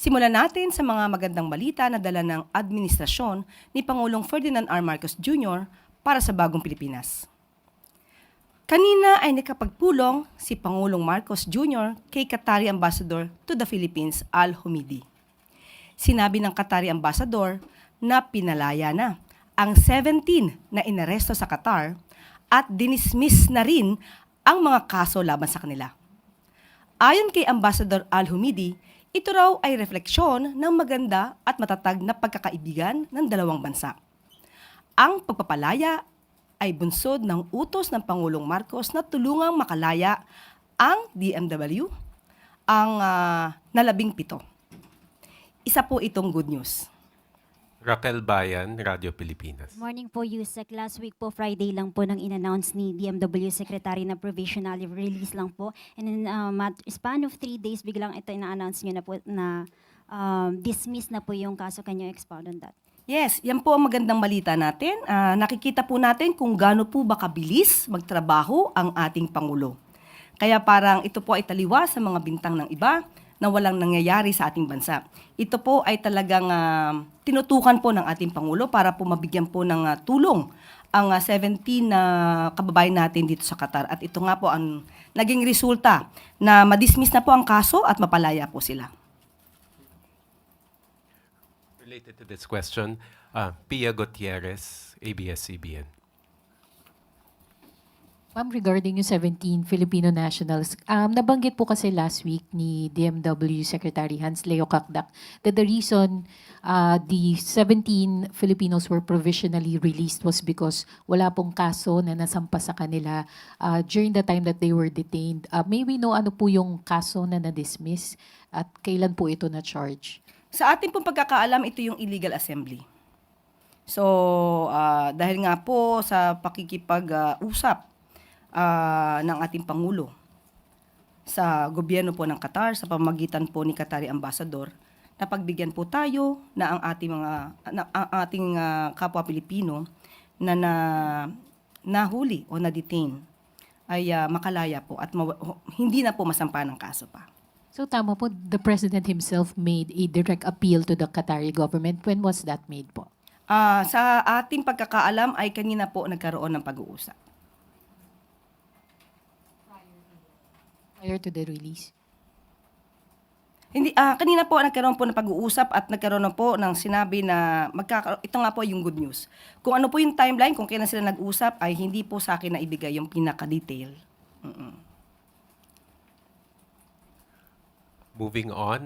Simulan natin sa mga magandang balita na dala ng administrasyon ni Pangulong Ferdinand R. Marcos Jr. para sa bagong Pilipinas. Kanina ay nakapagpulong si Pangulong Marcos Jr. kay Qatari Ambassador to the Philippines, Al Humidi. Sinabi ng Qatari Ambassador na pinalaya na ang 17 na inaresto sa Qatar at dinismiss na rin ang mga kaso laban sa kanila. Ayon kay Ambassador Al Humidi, ito raw ay refleksyon ng maganda at matatag na pagkakaibigan ng dalawang bansa. Ang pagpapalaya ay bunsod ng utos ng Pangulong Marcos na tulungang makalaya ang DMW, ang na-17. Isa po itong good news. Raquel Bayan, Radio Pilipinas. Morning po, Yusek. Last week po, Friday lang po, nang in-announce ni DMW Secretary na provisionally release lang po. And in span of 3 days, biglang ito ina-announce nyo na po na dismiss na po yung kaso. Can you expound on that? Yes, yan po ang magandang balita natin. Nakikita po natin kung gaano po ba kabilis magtrabaho ang ating Pangulo. Kaya parang ito po ay taliwas sa mga bintang ng iba na walang nangyayari sa ating bansa. Ito po ay talagang tinutukan po ng ating Pangulo para po mabigyan po ng tulong ang 17 na kababayan natin dito sa Qatar. At ito nga po ang naging resulta na madismiss na po ang kaso at mapalaya po sila. Related to this question, Pia Gutierrez, ABS-CBN. Ma'am, regarding yung 17 Filipino nationals, nabanggit po kasi last week ni DMW Secretary Hans Leo Cacdac that the reason the 17 Filipinos were provisionally released was because wala pong kaso na nasampa sa kanila during the time that they were detained. May we know ano po yung kaso na na-dismiss at kailan po ito na-charge? Sa ating pong pagkakaalam, ito yung illegal assembly. So, dahil nga po sa pakikipag-usap ng ating Pangulo sa gobyerno po ng Qatar, sa pamamagitan po ni Qatari Ambassador, napagbigyan po tayo na ang ating kapwa Pilipino na nahuli o na-detain ay makalaya po at hindi na po masampa ng kaso pa. So tama po, the President himself made a direct appeal to the Qatari government. When was that made po? Sa ating pagkakaalam ay kanina po nagkaroon ng pag-uusap. Prior to the release? Hindi, kanina po nagkaroon po ng pag-uusap at nagkaroon na po ng sinabi na ito nga po yung good news. Kung ano po yung timeline, kung kailan sila nag-usap, ay hindi po sa akin na ibigay yung pinaka-detail. Moving on,